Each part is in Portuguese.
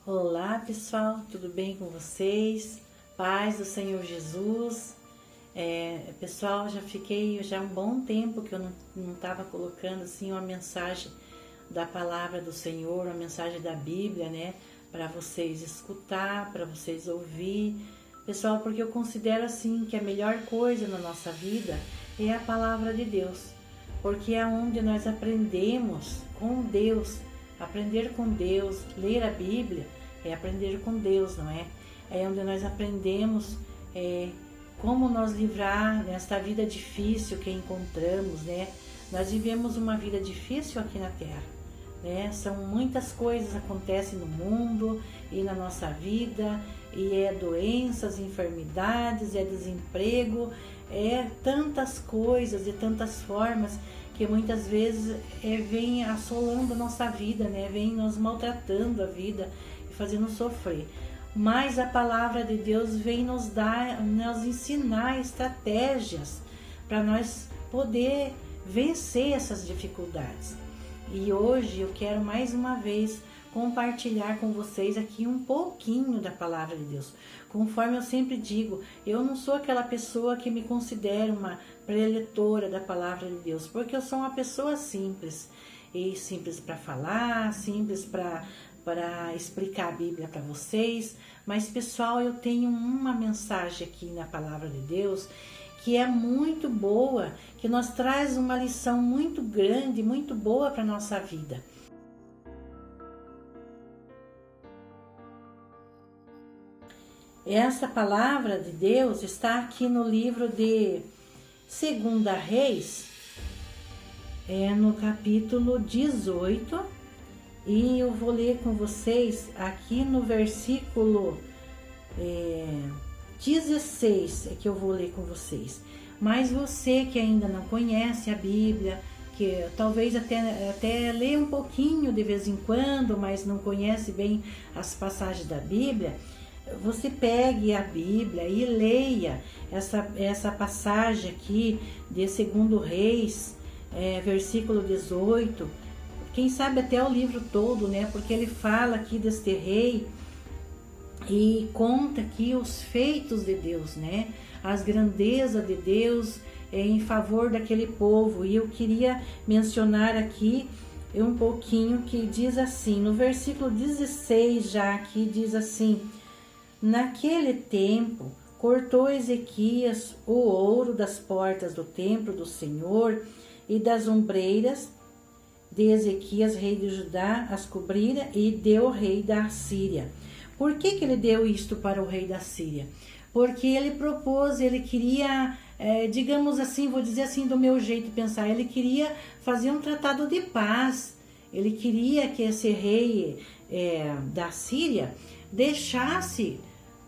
Olá pessoal, tudo bem com vocês? Paz do Senhor Jesus. Pessoal, já um bom tempo que eu não estava colocando assim uma mensagem da palavra do Senhor, uma mensagem da Bíblia, né? Para vocês escutar, para vocês ouvir. Pessoal, porque eu considero assim que a melhor coisa na nossa vida é a palavra de Deus. Porque é onde nós aprendemos com Deus. Aprender com Deus, ler a Bíblia é aprender com Deus, não é? É onde nós aprendemos como nos livrar desta vida difícil que encontramos, né? Nós vivemos uma vida difícil aqui na Terra, né? São muitas coisas que acontecem no mundo e na nossa vida, e é doenças, enfermidades, é desemprego, é tantas coisas, de tantas formas, que muitas vezes vem assolando a nossa vida, né? Vem nos maltratando a vida e fazendo sofrer. Mas a palavra de Deus vem nos ensinar estratégias para nós poder vencer essas dificuldades. E hoje eu quero mais uma vez compartilhar com vocês aqui um pouquinho da palavra de Deus. Conforme eu sempre digo, eu não sou aquela pessoa que me considero uma preletora da palavra de Deus, porque eu sou uma pessoa simples, e simples para falar, simples para explicar a Bíblia para vocês. Mas pessoal, eu tenho uma mensagem aqui na palavra de Deus que é muito boa, que nos traz uma lição muito grande, muito boa para a nossa vida. Essa palavra de Deus está aqui no livro de 2 Reis, no capítulo 18, e eu vou ler com vocês aqui no versículo 16, que eu vou ler com vocês. Mas você que ainda não conhece a Bíblia, que talvez até lê um pouquinho de vez em quando, mas não conhece bem as passagens da Bíblia, você pegue a Bíblia e leia essa passagem aqui de 2 Reis, versículo 18, quem sabe até o livro todo, né? Porque ele fala aqui deste rei e conta aqui os feitos de Deus, né? As grandezas de Deus em favor daquele povo. E eu queria mencionar aqui um pouquinho que diz assim, no versículo 16 já aqui diz assim: naquele tempo, cortou Ezequias o ouro das portas do templo do Senhor e das ombreiras de Ezequias, rei de Judá, as cobrira e deu ao rei da Assíria. Por que ele deu isto para o rei da Síria? Porque ele propôs, ele queria, digamos assim, vou dizer assim do meu jeito de pensar, ele queria fazer um tratado de paz. Ele queria que esse rei da Síria deixasse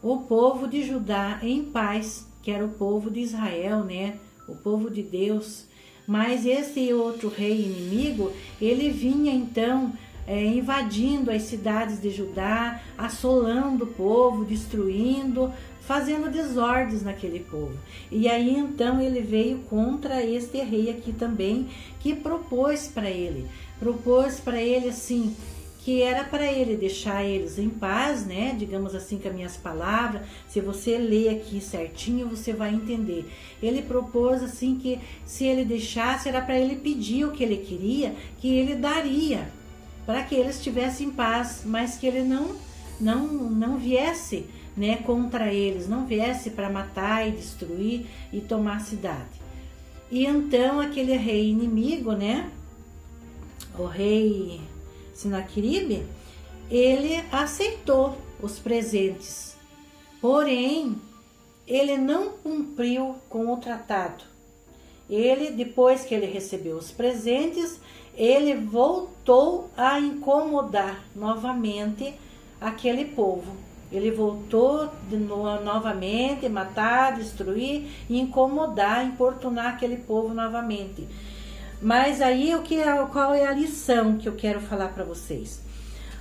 o povo de Judá em paz, que era o povo de Israel, né? O povo de Deus. Mas esse outro rei inimigo, ele vinha então invadindo as cidades de Judá, assolando o povo, destruindo, fazendo desordens naquele povo. E aí então ele veio contra este rei aqui também, que propôs para ele assim, que era para ele deixar eles em paz, né? Digamos assim, com as minhas palavras. Se você ler aqui certinho, você vai entender. Ele propôs assim que se ele deixasse, era para ele pedir o que ele queria, que ele daria, para que eles estivessem em paz, mas que ele não viesse, né, contra eles, não viesse para matar e destruir e tomar a cidade. E então aquele rei inimigo, né? O rei Sinaqueribe, ele aceitou os presentes, porém ele não cumpriu com o tratado. Ele, depois que ele recebeu os presentes, ele voltou a incomodar novamente aquele povo. Ele voltou novamente, matar, destruir, incomodar, importunar aquele povo novamente. Mas aí qual é a lição que eu quero falar para vocês?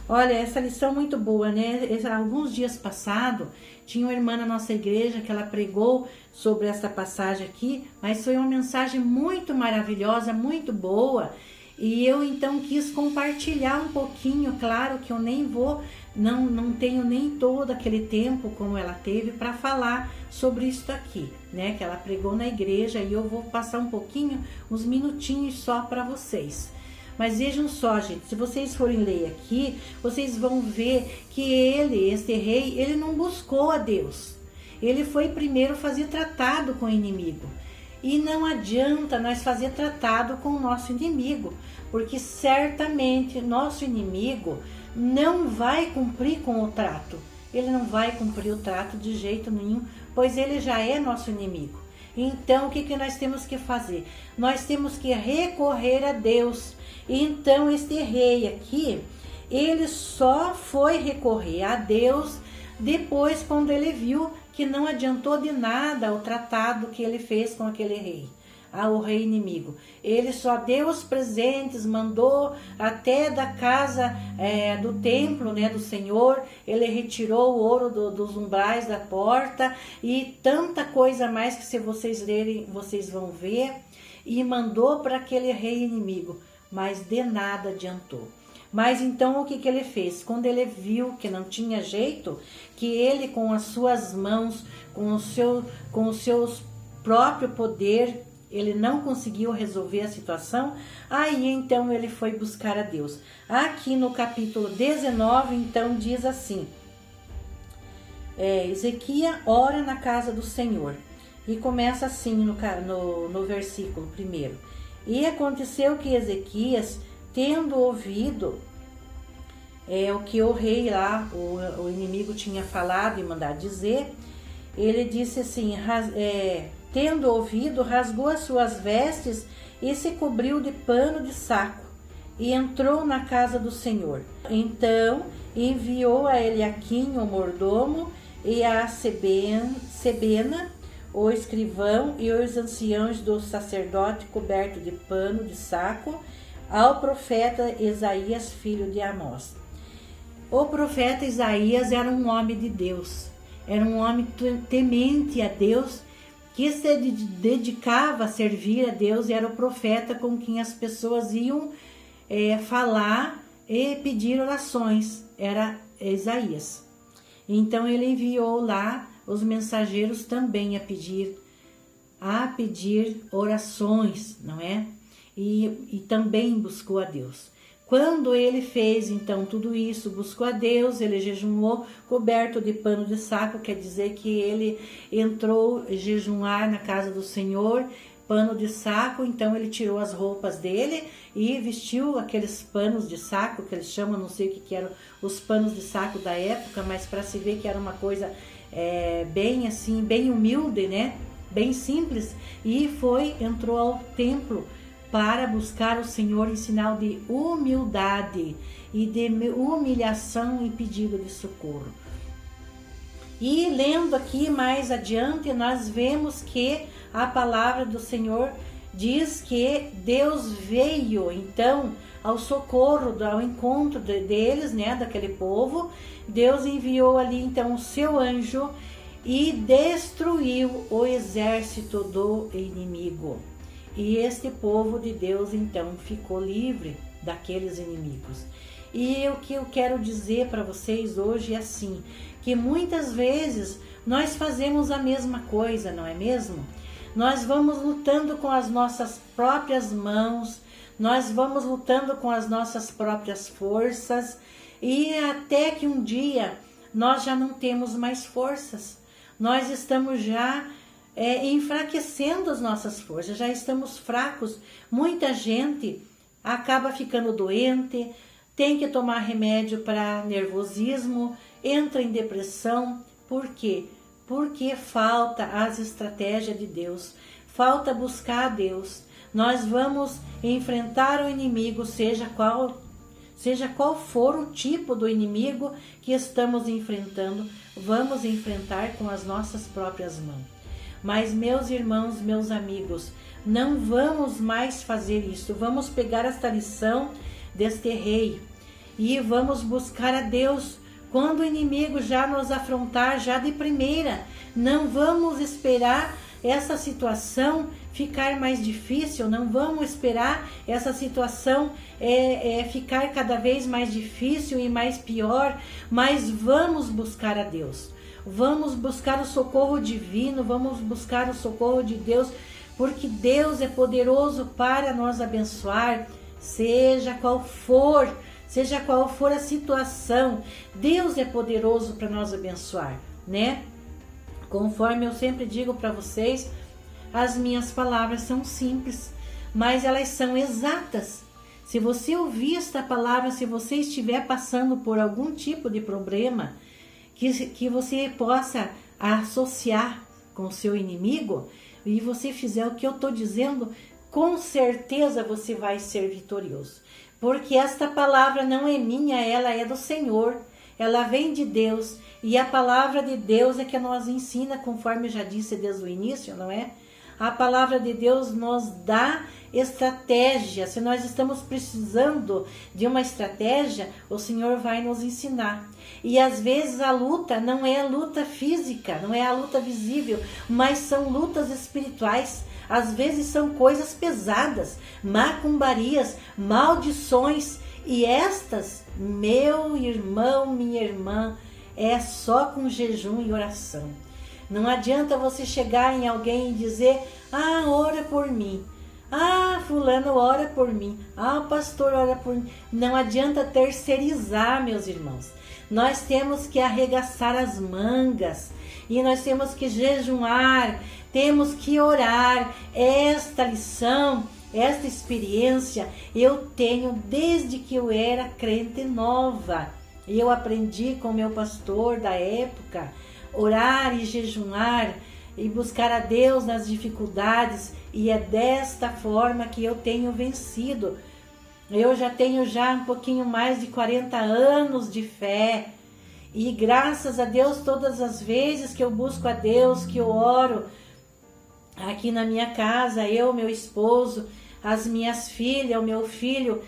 Olha, essa lição é muito boa, né? Alguns dias passados, tinha uma irmã na nossa igreja que ela pregou sobre essa passagem aqui, mas foi uma mensagem muito maravilhosa, muito boa. E eu então quis compartilhar um pouquinho, claro que eu nem vou, não tenho nem todo aquele tempo como ela teve para falar sobre isso aqui, né? Que ela pregou na igreja, e eu vou passar um pouquinho, uns minutinhos só para vocês. Mas vejam só, gente, se vocês forem ler aqui, vocês vão ver que este rei, ele não buscou a Deus. Ele foi primeiro fazer tratado com o inimigo. E não adianta nós fazer tratado com o nosso inimigo, porque certamente nosso inimigo não vai cumprir com o trato. Ele não vai cumprir o trato de jeito nenhum, pois ele já é nosso inimigo. Então, o que nós temos que fazer? Nós temos que recorrer a Deus. Então, este rei aqui, ele só foi recorrer a Deus depois, quando ele viu que não adiantou de nada o tratado que ele fez com aquele rei, o rei inimigo. Ele só deu os presentes, mandou até da casa do templo, né, do Senhor, ele retirou o ouro dos umbrais da porta e tanta coisa mais que, se vocês lerem, vocês vão ver, e mandou para aquele rei inimigo, mas de nada adiantou. Mas então o que ele fez? Quando ele viu que não tinha jeito, que ele com as suas mãos, com o seu próprio poder, ele não conseguiu resolver a situação, aí então ele foi buscar a Deus. Aqui no capítulo 19, então diz assim, Ezequias ora na casa do Senhor. E começa assim no versículo 1. E aconteceu que Ezequias, tendo ouvido o que o rei lá, o inimigo, tinha falado e mandado dizer, ele disse assim, tendo ouvido, rasgou as suas vestes e se cobriu de pano de saco e entrou na casa do Senhor. Então enviou a Eliaquim, o mordomo, e a Sebena, o escrivão, e os anciãos do sacerdote coberto de pano de saco, ao profeta Isaías, filho de Amós. O profeta Isaías era um homem de Deus, era um homem temente a Deus, que se dedicava a servir a Deus, era o profeta com quem as pessoas iam falar e pedir orações, era Isaías. Então ele enviou lá os mensageiros também a pedir orações, não é? E também buscou a Deus. Quando ele fez então tudo isso, buscou a Deus, ele jejuou coberto de pano de saco, quer dizer que ele entrou jejuar na casa do Senhor, pano de saco. Então ele tirou as roupas dele e vestiu aqueles panos de saco, que eles chamam, não sei o que eram os panos de saco da época, mas para se ver que era uma coisa bem assim, bem humilde, né? Bem simples, e entrou ao templo para buscar o Senhor em sinal de humildade e de humilhação e pedido de socorro. E lendo aqui mais adiante, nós vemos que a palavra do Senhor diz que Deus veio então ao socorro, ao encontro deles, né, daquele povo. Deus enviou ali então o seu anjo e destruiu o exército do inimigo. E este povo de Deus então ficou livre daqueles inimigos. E o que eu quero dizer para vocês hoje é assim, que muitas vezes nós fazemos a mesma coisa, não é mesmo? Nós vamos lutando com as nossas próprias mãos, nós vamos lutando com as nossas próprias forças, e até que um dia nós já não temos mais forças. Nós estamos já enfraquecendo as nossas forças, já estamos fracos. Muita gente acaba ficando doente, tem que tomar remédio para nervosismo, entra em depressão. Por quê? Porque falta as estratégias de Deus, falta buscar a Deus. Nós vamos enfrentar o inimigo, seja qual for o tipo do inimigo que estamos enfrentando, vamos enfrentar com as nossas próprias mãos. Mas, meus irmãos, meus amigos, não vamos mais fazer isso. Vamos pegar esta lição deste rei e vamos buscar a Deus. Quando o inimigo já nos afrontar, já de primeira, não vamos esperar essa situação ficar mais difícil, não vamos esperar essa situação ficar cada vez mais difícil e mais pior, mas vamos buscar a Deus. Vamos buscar o socorro divino, vamos buscar o socorro de Deus, porque Deus é poderoso para nos abençoar, seja qual for a situação, Deus é poderoso para nos abençoar, né? Conforme eu sempre digo para vocês, as minhas palavras são simples, mas elas são exatas. Se você ouvir esta palavra, se você estiver passando por algum tipo de problema, que você possa associar com o seu inimigo, e você fizer o que eu estou dizendo, com certeza você vai ser vitorioso. Porque esta palavra não é minha, ela é do Senhor, ela vem de Deus, e a palavra de Deus é que nos ensina, conforme eu já disse desde o início, não é? A palavra de Deus nos dá estratégia. Se nós estamos precisando de uma estratégia, o Senhor vai nos ensinar. E às vezes a luta não é a luta física, não é a luta visível, mas são lutas espirituais. Às vezes são coisas pesadas, macumbarias, maldições. E estas, meu irmão, minha irmã, é só com jejum e oração. Não adianta você chegar em alguém e dizer: ah, ora por mim. Ah, fulano ora por mim. Ah, o pastor ora por mim. Não adianta terceirizar, meus irmãos. Nós temos que arregaçar as mangas. E nós temos que jejuar. Temos que orar. Esta lição, esta experiência, eu tenho desde que eu era crente nova. Eu aprendi com meu pastor da época. Orar e jejuar e buscar a Deus nas dificuldades, e é desta forma que eu tenho vencido. Eu já tenho um pouquinho mais de 40 anos de fé, e graças a Deus, todas as vezes que eu busco a Deus, que eu oro aqui na minha casa, eu, meu esposo, as minhas filhas, o meu filho,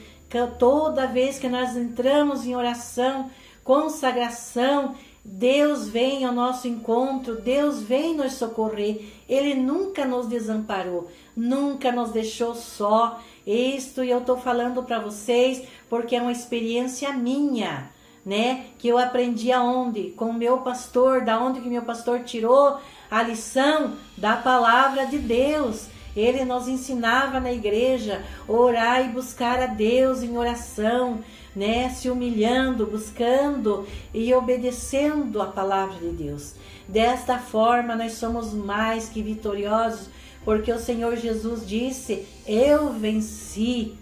toda vez que nós entramos em oração, consagração, Deus vem ao nosso encontro, Deus vem nos socorrer. Ele nunca nos desamparou, nunca nos deixou só. Isto eu estou falando para vocês porque é uma experiência minha, né? Que eu aprendi aonde? Com o meu pastor, da onde que meu pastor tirou a lição? Da palavra de Deus. Ele nos ensinava na igreja, orar e buscar a Deus em oração, né? Se humilhando, buscando e obedecendo a palavra de Deus. Desta forma nós somos mais que vitoriosos, porque o Senhor Jesus disse: eu venci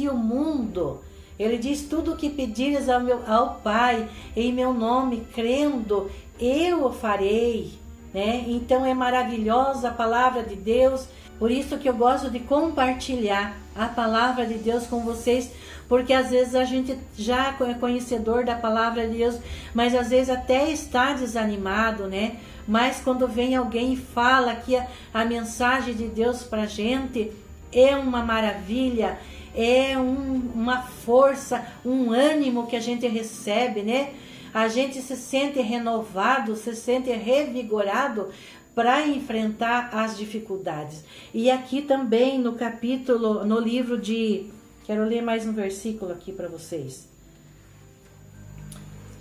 o mundo. Ele diz: tudo o que pedires ao Pai em meu nome, crendo, eu o farei. Né? Então é maravilhosa a palavra de Deus, por isso que eu gosto de compartilhar a palavra de Deus com vocês, porque às vezes a gente já é conhecedor da palavra de Deus, mas às vezes até está desanimado, né? Mas quando vem alguém e fala que a mensagem de Deus para a gente é uma maravilha, é uma força, um ânimo que a gente recebe, né? A gente se sente renovado, se sente revigorado para enfrentar as dificuldades. E aqui também no livro de... Quero ler mais um versículo aqui para vocês.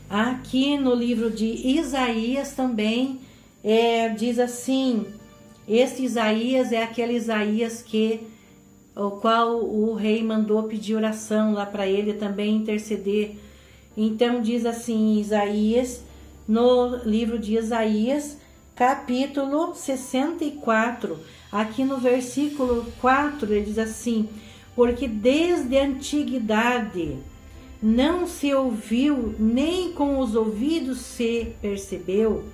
Aqui no livro de Isaías também diz assim: este Isaías é aquele Isaías o qual o rei mandou pedir oração lá para ele também interceder. Então diz assim Isaías, no livro de Isaías, capítulo 64, aqui no versículo 4, ele diz assim: porque desde a antiguidade não se ouviu, nem com os ouvidos se percebeu,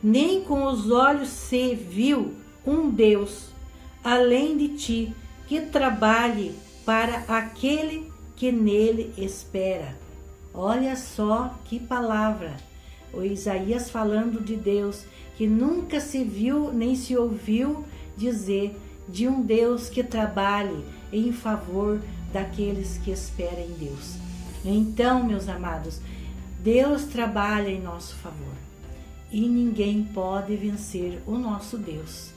nem com os olhos se viu um Deus, além de ti, que trabalhe para aquele que nele espera. Olha só que palavra, o Isaías falando de Deus, que nunca se viu nem se ouviu dizer de um Deus que trabalhe em favor daqueles que esperam em Deus. Então, meus amados, Deus trabalha em nosso favor e ninguém pode vencer o nosso Deus.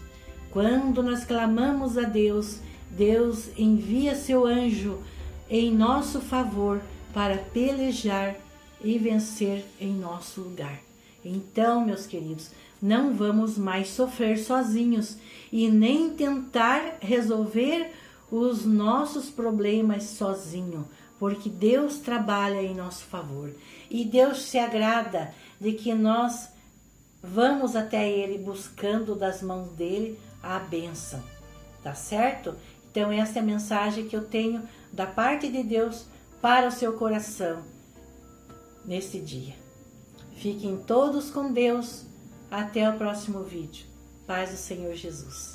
Quando nós clamamos a Deus, Deus envia seu anjo em nosso favor para pelejar e vencer em nosso lugar. Então, meus queridos, não vamos mais sofrer sozinhos e nem tentar resolver os nossos problemas sozinho, porque Deus trabalha em nosso favor e Deus se agrada de que nós vamos até Ele buscando das mãos dele a bênção, tá certo? Então essa é a mensagem que eu tenho da parte de Deus para o seu coração nesse dia. Fiquem todos com Deus. Até o próximo vídeo. Paz do Senhor Jesus.